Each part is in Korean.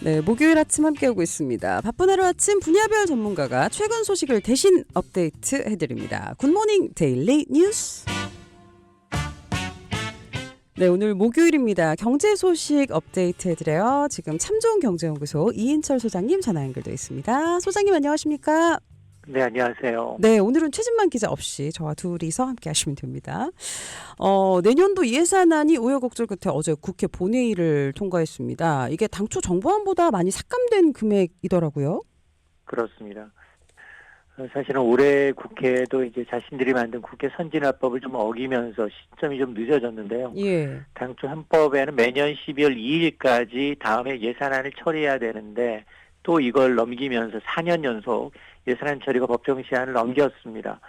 네, 목요일 아침 함께하고 있습니다. 바쁜 하루 아침 분야별 전문가가 최근 소식을 대신 업데이트 해드립니다. 굿모닝 데일리 뉴스. 네, 오늘 목요일입니다. 경제 소식 업데이트 해드려요. 지금 참좋은경제연구소 이인철 소장님 전화 연결돼 있습니다. 소장님 안녕하십니까? 네, 안녕하세요. 네, 오늘은 최진만 기자 없이 저와 둘이서 함께 하시면 됩니다. 내년도 예산안이 우여곡절 끝에 어제 국회 본회의를 통과했습니다. 이게 당초 정부안보다 많이 삭감된 금액이더라고요. 그렇습니다. 사실은 올해 국회도 이제 자신들이 만든 국회 선진화법을 좀 어기면서 시점이 좀 늦어졌는데요. 예. 당초 헌법에는 매년 12월 2일까지 다음에 예산안을 처리해야 되는데 또 이걸 넘기면서 4년 연속 예산안 처리가 법정 시한을 넘겼습니다.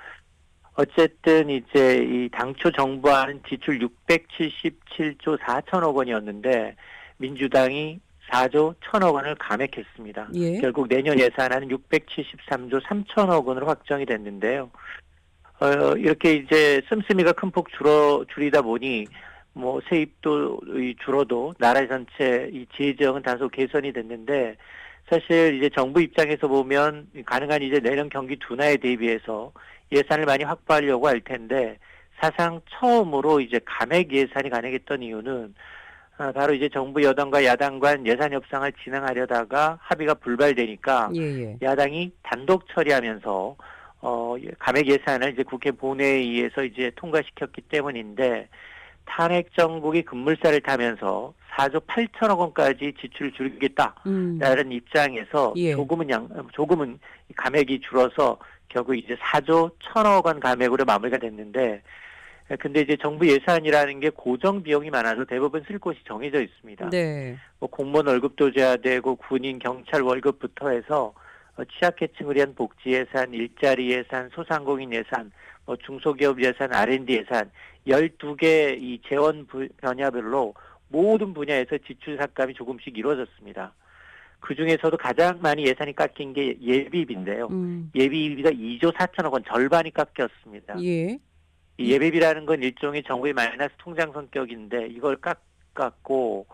어쨌든 이제 이 당초 정부안은 지출 677조 4천억 원이었는데 민주당이 4조 1천억 원을 감액했습니다. 예. 결국 내년 예산안은 673조 3천억 원으로 확정이 됐는데요. 이렇게 이제 씀씀이가 큰 폭 줄이다 보니 뭐 세입도 줄어도 나라 전체 이 재정은 다소 개선이 됐는데 사실 이제 정부 입장에서 보면 가능한 이제 내년 경기 둔화에 대비해서 예산을 많이 확보하려고 할 텐데 사상 처음으로 이제 감액 예산이 가능했던 이유는 바로 이제 정부 여당과 야당 간 예산 협상을 진행하려다가 합의가 불발되니까 예. 야당이 단독 처리하면서 감액 예산을 이제 국회 본회의에서 이제 통과시켰기 때문인데 탄핵 정국이 급물살을 타면서 4조 8천억 원까지 지출을 줄이겠다라는 입장에서 예. 조금은 감액이 줄어서 결국 이제 4조 1천억 원 감액으로 마무리가 됐는데 근데 이제 정부 예산이라는 게 고정 비용이 많아서 대부분 쓸 곳이 정해져 있습니다. 네. 뭐 공무원 월급도 줘야 되고 군인, 경찰 월급부터 해서 취약계층을 위한 복지 예산, 일자리 예산, 소상공인 예산, 뭐 중소기업 예산, R&D 예산 12개 이 재원 분야별로 모든 분야에서 지출 삭감이 조금씩 이루어졌습니다. 그중에서도 가장 많이 예산이 깎인 게 예비비인데요. 예비비가 2조 4천억 원 절반이 깎였습니다. 예. 이 예비비라는 건 일종의 정부의 마이너스 통장 성격인데 이걸 깎았고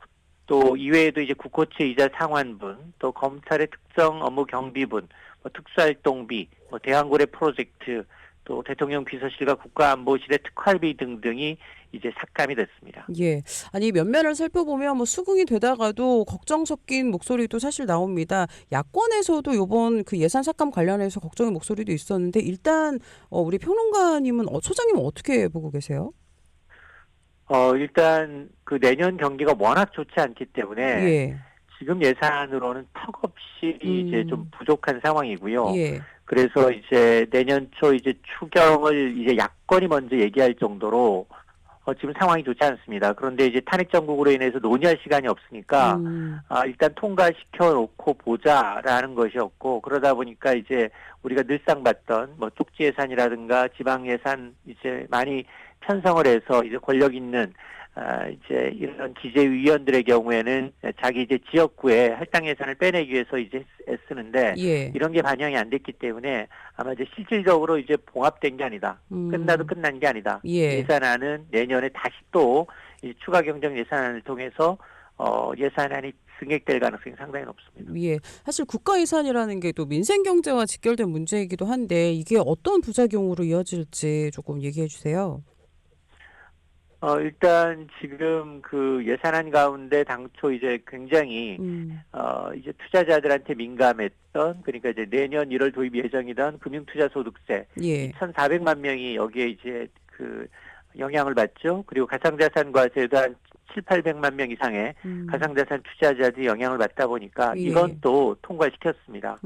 또 이외에도 이제 국고채 이자 상환분, 또 검찰의 특정 업무 경비분, 뭐 특수활동비, 뭐 대왕고래 프로젝트, 또 대통령 비서실과 국가안보실의 특활비 등등이 이제 삭감이 됐습니다. 예. 아니 면면을 살펴보면 뭐 수긍이 되다가도 걱정 섞인 목소리도 사실 나옵니다. 야권에서도 이번 그 예산 삭감 관련해서 걱정의 목소리도 있었는데 일단 우리 평론가님은 소장님은 어떻게 보고 계세요? 일단 그 내년 경기가 워낙 좋지 않기 때문에 예. 지금 예산으로는 턱없이 이제 좀 부족한 상황이고요. 예. 그래서 이제 내년 초 이제 추경을 이제 야권이 먼저 얘기할 정도로 지금 상황이 좋지 않습니다. 그런데 이제 탄핵 정국으로 인해서 논의할 시간이 없으니까 일단 통과시켜 놓고 보자라는 것이었고 그러다 보니까 이제 우리가 늘상 봤던 뭐 쪽지 예산이라든가 지방 예산 이제 많이 편성을 해서 이제 권력 있는 이제 이런 기재위원들의 경우에는 자기 이제 지역구에 할당 예산을 빼내기 위해서 이제 애쓰는데 예. 이런 게 반영이 안 됐기 때문에 아마 이제 실질적으로 이제 봉합된 게 아니다. 끝나도 끝난 게 아니다. 예. 예산안은 내년에 다시 또 이제 추가 경정 예산안을 통해서 예산안이 승액될 가능성이 상당히 높습니다. 예. 사실 국가 예산이라는 게 또 민생 경제와 직결된 문제이기도 한데 이게 어떤 부작용으로 이어질지 조금 얘기해 주세요. 일단 지금 그 예산안 가운데 당초 이제 굉장히 이제 투자자들한테 민감했던 그러니까 이제 내년 1월 도입 예정이던 금융투자소득세 예. 2,400만 명이 여기에 이제 그 영향을 받죠. 그리고 가상자산과세도 한 7,800만 명 이상의 가상자산 투자자들이 영향을 받다 보니까 예. 이건 또 통과시켰습니다.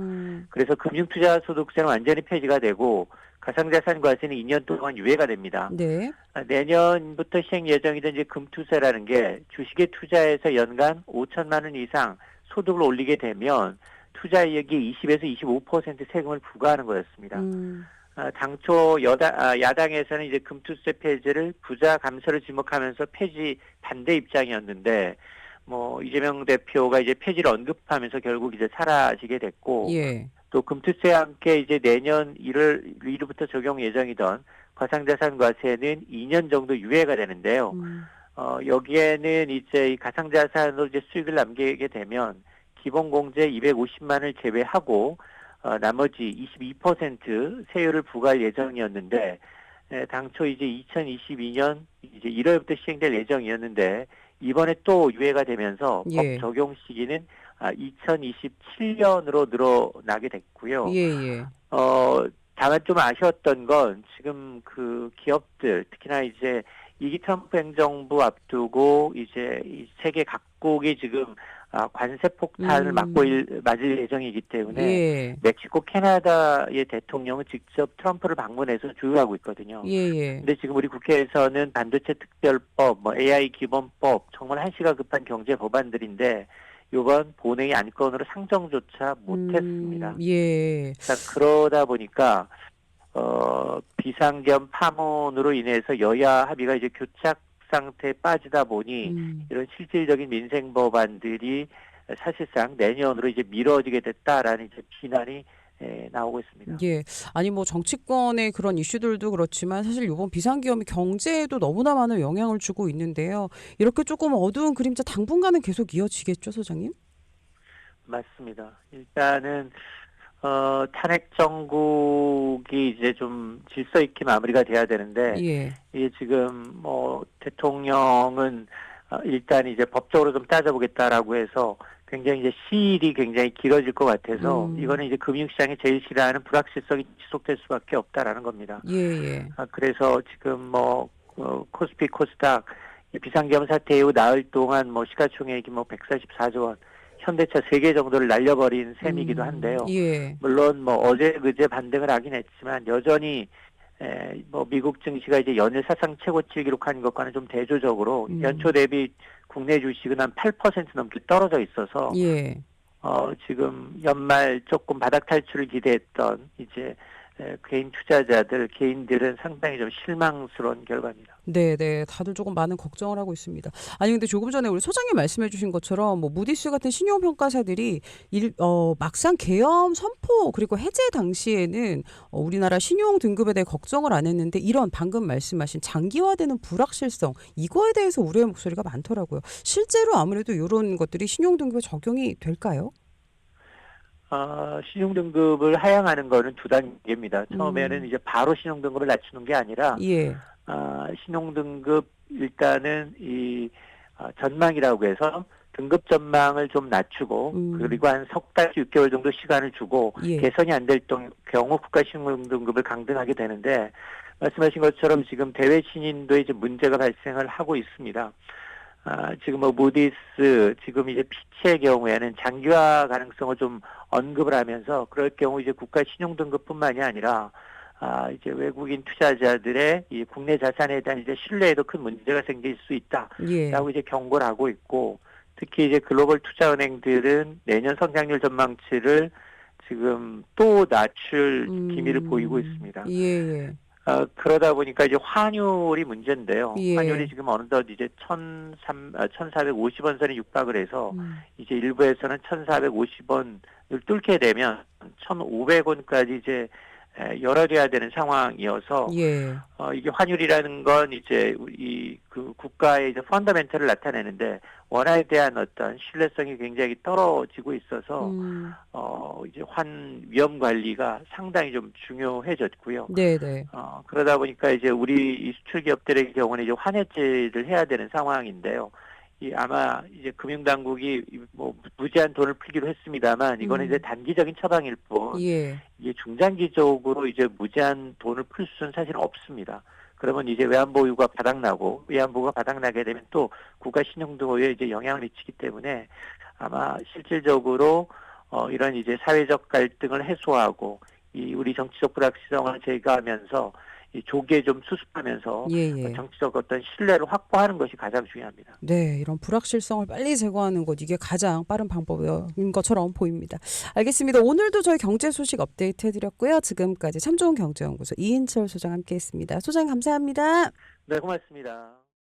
그래서 금융투자소득세는 완전히 폐지가 되고 가상자산과세는 2년 동안 유예가 됩니다. 네. 내년부터 시행 예정이던 이제 금투세라는 게 주식에 투자해서 연간 5천만 원 이상 소득을 올리게 되면 투자이익이 20에서 25% 세금을 부과하는 거였습니다. 당초 야당에서는 이제 금투세 폐지를 부자 감세를 지목하면서 폐지 반대 입장이었는데 뭐 이재명 대표가 이제 폐지를 언급하면서 결국 이제 사라지게 됐고 예. 또 금투세와 함께 이제 내년 1월부터 적용 예정이던 가상자산과세는 2년 정도 유예가 되는데요. 여기에는 이제 이 가상자산으로 이제 수익을 남기게 되면 기본공제 250만을 제외하고 나머지 22% 세율을 부과할 예정이었는데 당초 이제 2022년 이제 1월부터 시행될 예정이었는데 이번에 또 유예가 되면서 법 예. 적용 시기는 2027년으로 늘어나게 됐고요. 예, 예. 다만 좀 아쉬웠던 건 지금 그 기업들 특히나 이제 이기 트럼프 행정부 앞두고 이제 이 세계 각국이 지금 관세 폭탄을 맞을 예정이기 때문에 예. 멕시코, 캐나다의 대통령은 직접 트럼프를 방문해서 조율하고 있거든요. 예, 예. 근데 지금 우리 국회에서는 반도체 특별법, 뭐 AI 기본법, 정말 한시가 급한 경제 법안들인데 이번 본회의 안건으로 상정조차 못했습니다. 예. 자, 그러다 보니까 비상겸 파문으로 인해서 여야 합의가 이제 교착 상태에 빠지다 보니 이런 실질적인 민생 법안들이 사실상 내년으로 이제 미뤄지게 됐다라는 이제 비난이 나오고 있습니다. 예. 아니 뭐 정치권의 그런 이슈들도 그렇지만 사실 이번 비상계엄이 경제에도 너무나 많은 영향을 주고 있는데요. 이렇게 조금 어두운 그림자 당분간은 계속 이어지겠죠, 소장님? 맞습니다. 일단은 탄핵 정국이 이제 좀 질서 있게 마무리가 돼야 되는데 예. 이게 지금 뭐 대통령은 일단 이제 법적으로 좀 따져보겠다라고 해서 굉장히 이제 시일이 굉장히 길어질 것 같아서 이거는 이제 금융시장이 제일 싫어하는 불확실성이 지속될 수밖에 없다라는 겁니다. 예, 예. 그래서 지금 뭐 코스피 코스닥 비상계엄 사태 이후 나흘 동안 뭐 시가총액이 뭐 144조 원, 현대차 3개 정도를 날려버린 셈이기도 한데요. 예. 물론 뭐 어제 그제 반등을 하긴 했지만 여전히 뭐 미국 증시가 이제 연일 사상 최고치를 기록한 것과는 좀 대조적으로 연초 대비 국내 주식은 한 8% 넘게 떨어져 있어서 예. 지금 연말 조금 바닥 탈출을 기대했던 이제 개인 투자자들, 개인들은 상당히 좀 실망스러운 결과입니다. 네, 네. 다들 조금 많은 걱정을 하고 있습니다. 아니 근데 조금 전에 우리 소장님 말씀해 주신 것처럼 뭐 무디스 같은 신용 평가사들이 막상 계엄 선포 그리고 해제 당시에는 우리나라 신용 등급에 대해 걱정을 안 했는데 이런 방금 말씀하신 장기화되는 불확실성 이거에 대해서 우려의 목소리가 많더라고요. 실제로 아무래도 이런 것들이 신용 등급에 적용이 될까요? 신용등급을 하향하는 거는 두 단계입니다. 처음에는 이제 바로 신용등급을 낮추는 게 아니라, 예. 신용등급 일단은 전망이라고 해서 등급 전망을 좀 낮추고, 그리고 한 석 달, 6개월 정도 시간을 주고, 예. 개선이 안 될 경우 국가신용등급을 강등하게 되는데, 말씀하신 것처럼 지금 대외 신인도 이제 문제가 발생을 하고 있습니다. 지금 뭐 무디스 지금 이제 피치의 경우에는 장기화 가능성을 좀 언급을 하면서 그럴 경우 이제 국가 신용 등급뿐만이 아니라 이제 외국인 투자자들의 이 국내 자산에 대한 이제 신뢰에도 큰 문제가 생길 수 있다라고 예. 이제 경고를 하고 있고 특히 이제 글로벌 투자은행들은 내년 성장률 전망치를 지금 또 낮출 기미를 보이고 있습니다. 예. 그러다 보니까 이제 환율이 문제인데요. 예. 환율이 지금 어느덧 이제 1,450원 선에 육박을 해서 이제 일부에서는 1,450원을 뚫게 되면 1,500원까지 이제 열어둬야 되는 상황이어서 예. 이게 환율이라는 건 이제 그 국가의 이제 펀더멘털을 나타내는데 원화에 대한 어떤 신뢰성이 굉장히 떨어지고 있어서 이제 위험 관리가 상당히 좀 중요해졌고요. 네네. 그러다 보니까 이제 우리 이 수출 기업들의 경우는 이제 환해제를 해야 되는 상황인데요. 아마 이제 금융당국이 뭐 무제한 돈을 풀기로 했습니다만 이거는 이제 단기적인 처방일 뿐 예. 이게 중장기적으로 이제 무제한 돈을 풀 수는 사실 없습니다. 그러면 이제 외환보유가 바닥나고 외환보유가 바닥나게 되면 또 국가 신용등급에 이제 영향을 미치기 때문에 아마 실질적으로 이런 이제 사회적 갈등을 해소하고 우리 정치적 불확실성을 제거하면서 이 조기에 좀 수습하면서 예. 정치적 어떤 신뢰를 확보하는 것이 가장 중요합니다. 네, 이런 불확실성을 빨리 제거하는 것 이게 가장 빠른 방법인 것처럼 보입니다. 알겠습니다. 오늘도 저희 경제 소식 업데이트 해드렸고요. 지금까지 참 좋은 경제연구소 이인철 소장 함께했습니다. 소장님 감사합니다. 네, 고맙습니다.